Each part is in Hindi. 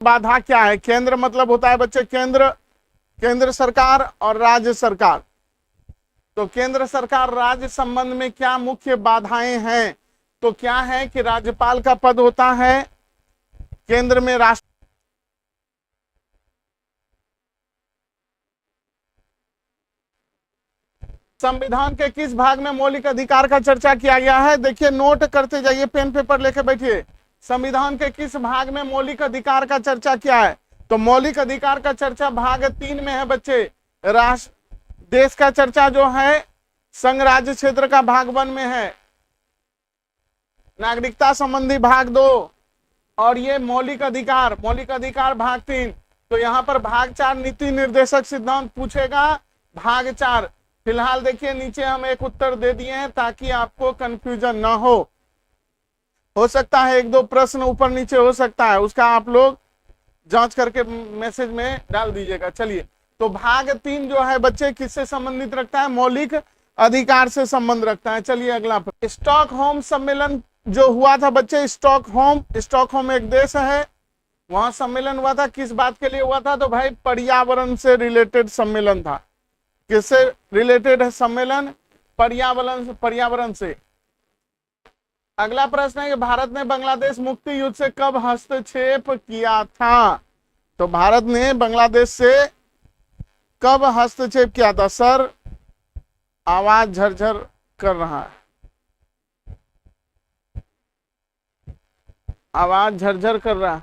बाधा क्या है? केंद्र मतलब होता है बच्चे केंद्र सरकार और राज्य सरकार। तो केंद्र सरकार राज्य संबंध में क्या मुख्य बाधाएं हैं? तो क्या है कि राज्यपाल का पद होता है, केंद्र में राष्ट्र। संविधान के किस भाग में मौलिक अधिकार का चर्चा किया गया है? देखिए, नोट करते जाइए, पेन पेपर लेके बैठिए। संविधान के किस भाग में मौलिक अधिकार का चर्चा किया है? तो मौलिक अधिकार का चर्चा भाग 3 में है बच्चे। राष्ट्र देश का चर्चा जो है संघ राज्य क्षेत्र का भाग 1 में है, नागरिकता संबंधी भाग 2, और ये मौलिक अधिकार भाग 3। तो यहाँ पर भाग 4 नीति निर्देशक सिद्धांत पूछेगा, भाग 4। फिलहाल देखिए नीचे हम एक उत्तर दे दिए हैं ताकि आपको कंफ्यूजन ना हो सकता है 1-2 प्रश्न ऊपर नीचे हो सकता है, उसका आप लोग जांच करके मैसेज में डाल दीजिएगा। चलिए, तो भाग 3 जो है बच्चे किससे संबंधित रखता है? मौलिक अधिकार से संबंध रखता है। चलिए अगला, स्टॉकहोम सम्मेलन जो हुआ था बच्चे, स्टॉकहोम एक देश है, वहां सम्मेलन हुआ था। किस बात के लिए हुआ था? तो भाई पर्यावरण से रिलेटेड सम्मेलन था। किससे रिलेटेड है सम्मेलन? पर्यावरण से। अगला प्रश्न है कि भारत ने बांग्लादेश मुक्ति युद्ध से कब हस्तक्षेप किया था? तो भारत ने बांग्लादेश से कब हस्तक्षेप किया था? सर आवाज झरझर कर रहा है, आवाज झरझर कर रहा है।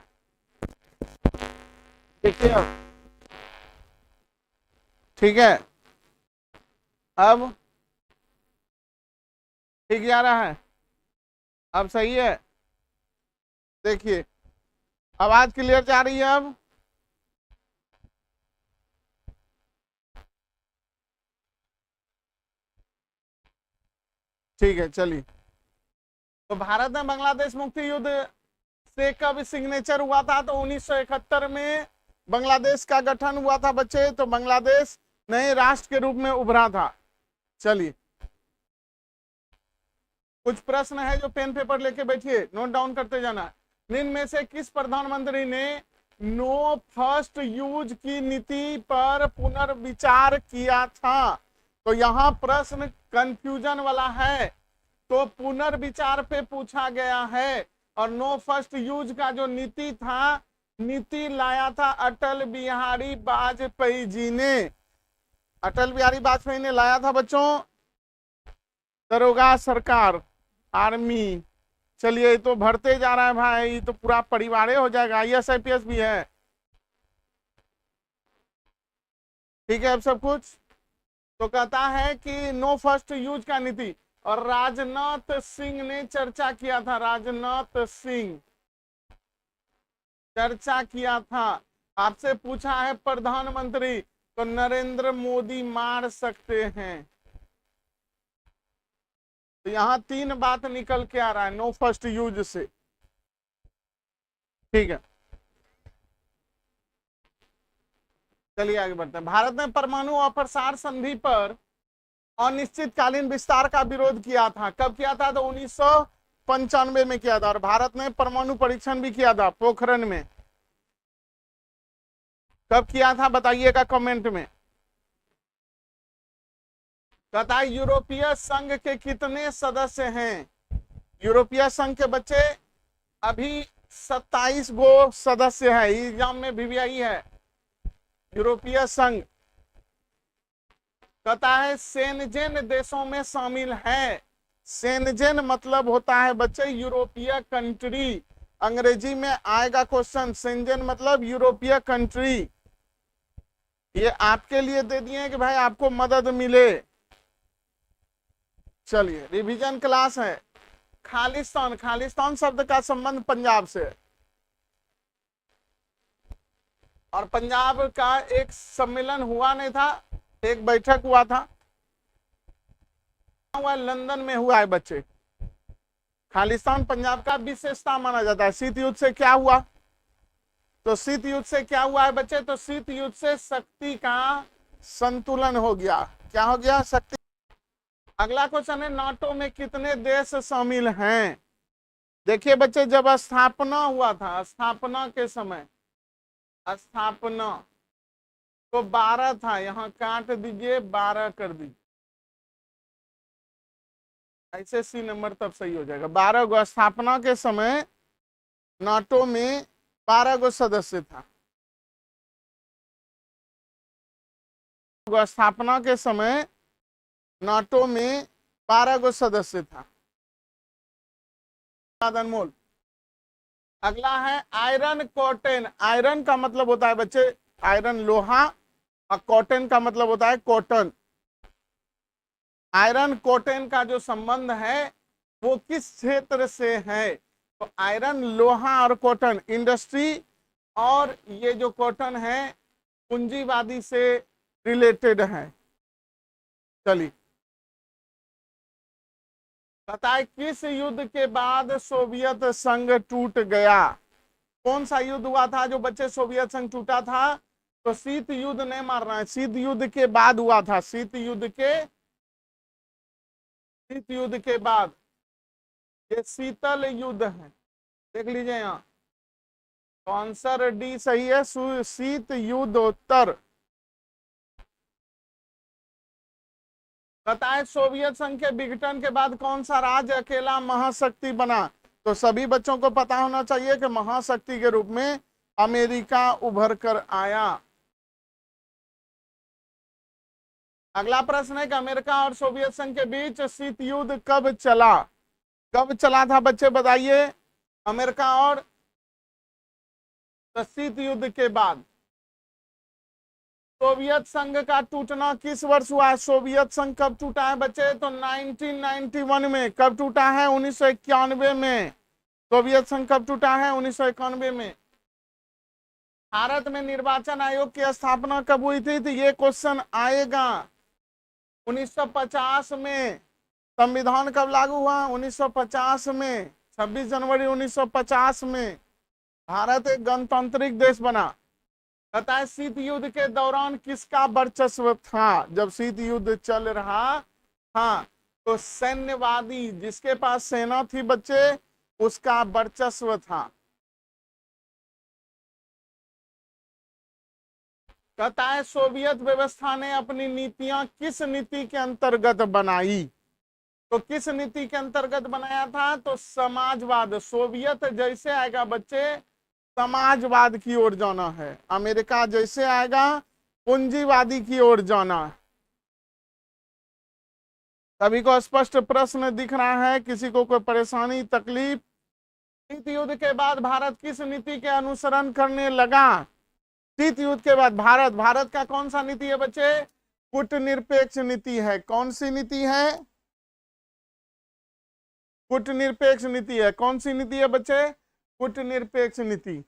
देखिए ठीक है, अब ठीक आ रहा है, अब सही है। देखिए आवाज क्लियर जा रही है अब। ठीक है, चलिए। तो भारत में बांग्लादेश मुक्ति युद्ध से कब सिग्नेचर हुआ था? तो 1971 में बांग्लादेश का गठन हुआ था बच्चे। तो बांग्लादेश नए राष्ट्र के रूप में उभरा था। चलिए, कुछ प्रश्न है जो पेन पेपर लेके बैठिए, नोट डाउन करते जाना। निम्न में से किस प्रधानमंत्री ने नो फर्स्ट यूज की नीति पर पुनर्विचार किया था? तो यहां प्रश्न कंफ्यूजन वाला है, तो पुनर्विचार पे पूछा गया है। और नो फर्स्ट यूज का जो नीति था, नीति लाया था अटल बिहारी वाजपेयी जी ने। अटल बिहारी वाजपेयी ने लाया था बच्चों। दरोगा सरकार, आर्मी। चलिए, ये तो भरते जा रहा है भाई, ये तो पूरा परिवार हो जाएगा। IAS IPS भी है। ठीक है, अब सब कुछ तो कहता है कि नो फर्स्ट यूज का नीति, और राजनाथ सिंह ने चर्चा किया था। राजनाथ सिंह चर्चा किया था। आपसे पूछा है प्रधानमंत्री, तो नरेंद्र मोदी मार सकते हैं। तो यहां 3 बात निकल के आ रहा है नो फर्स्ट यूज से। ठीक है, चलिए आगे बढ़ते हैं। भारत ने परमाणु अप्रसार संधि पर अनिश्चितकालीन विस्तार का विरोध किया था। कब किया था? तो 1995 में किया था। और भारत ने परमाणु परीक्षण भी किया था पोखरण में। कब किया था बताइएगा कमेंट में। कहता है यूरोपीय संघ के कितने सदस्य हैं? यूरोपीय संघ के बच्चे अभी 27 गो सदस्य है। एग्जाम में भी आई है यूरोपीय संघ। कहता है सेनजेन देशों में शामिल है। सेनजेन मतलब होता है बच्चे यूरोपीय कंट्री। अंग्रेजी में आएगा क्वेश्चन, सेनजेन मतलब यूरोपीय कंट्री। ये आपके लिए दे दिए कि भाई आपको मदद मिले। चलिए, रिवीजन क्लास है। खालिस्तान, खालिस्तान शब्द का संबंध पंजाब से है। और पंजाब का एक सम्मेलन हुआ नहीं था, एक बैठक हुआ था, लंदन में हुआ है बच्चे। खालिस्तान पंजाब का विशेषता माना जाता है। शीत युद्ध से क्या हुआ? तो शीत युद्ध से क्या हुआ है बच्चे? तो शीत युद्ध से शक्ति का संतुलन हो गया। क्या हो गया? शक्ति। अगला क्वेश्चन है नाटो में कितने देश शामिल हैं? देखिए बच्चे, जब स्थापना हुआ था, स्थापना के समय स्थापना, तो 12 था, यहां काट दीजिए 12 कर दीजिए, ऐसे सी नंबर तब सही हो जाएगा। 12 गो स्थापना के समय नाटो में 12 गो सदस्य था। स्थापना के समय नाटो में 12 गो सदस्य था। अनमोल। अगला है आयरन कॉटन। आयरन का मतलब होता है बच्चे आयरन लोहा, और कॉटन का मतलब होता है कॉटन। आयरन कॉटन का जो संबंध है वो किस क्षेत्र से है? तो आयरन लोहा और कॉटन इंडस्ट्री, और ये जो कॉटन है पूंजीवादी से रिलेटेड है। चलिए बताए किस युद्ध के बाद सोवियत संघ टूट गया? कौन सा युद्ध हुआ था जो बच्चे सोवियत संघ टूटा था? तो शीत युद्ध नहीं मारना है, शीत युद्ध के बाद हुआ था। शीत युद्ध के बाद, ये शीतल युद्ध है, देख लीजिए यहाँ आंसर डी सही है, शीत युद्धोत्तर। बताएं सोवियत संघ के विघटन के बाद कौन सा राज्य अकेला महाशक्ति बना? तो सभी बच्चों को पता होना चाहिए कि महाशक्ति के रूप में अमेरिका उभर कर आया। अगला प्रश्न है कि अमेरिका और सोवियत संघ के बीच शीत युद्ध कब चला? कब चला था बच्चे बताइए? अमेरिका और शीत युद्ध के बाद। सोवियत संघ का टूटना किस वर्ष हुआ है? सोवियत संघ कब टूटा है बच्चे? तो 1991 में। कब टूटा है? 1991 में। सोवियत संघ कब टूटा है? 1991 में। भारत में निर्वाचन आयोग की स्थापना कब हुई थी? तो ये क्वेश्चन आएगा 1950 में। संविधान कब लागू हुआ? 1950 में, 26 जनवरी 1950 में। भारत एक गणतांत्रिक देश बना। बताए शीत युद्ध के दौरान किसका वर्चस्व था? जब शीत युद्ध चल रहा था तो सैन्यवादी, जिसके पास सेना थी बच्चे, उसका वर्चस्व था। कहता है सोवियत व्यवस्था ने अपनी नीतियां किस नीति के अंतर्गत बनाई? तो किस नीति के अंतर्गत बनाया था? तो समाजवाद। सोवियत जैसे आएगा बच्चे समाजवाद की ओर जाना है, अमेरिका जैसे आएगा पूंजीवादी की ओर जाना है। सभी को स्पष्ट प्रश्न दिख रहा है? किसी को कोई परेशानी तकलीफ? शीत युद्ध के बाद भारत किस नीति के अनुसरण करने लगा? शीत युद्ध के बाद भारत का कौन सा नीति है बच्चे? कूटनिरपेक्ष नीति है। कौन सी नीति है? कूटनिरपेक्ष नीति है। कौन सी नीति है बच्चे? कूटनिरपेक्ष नीति।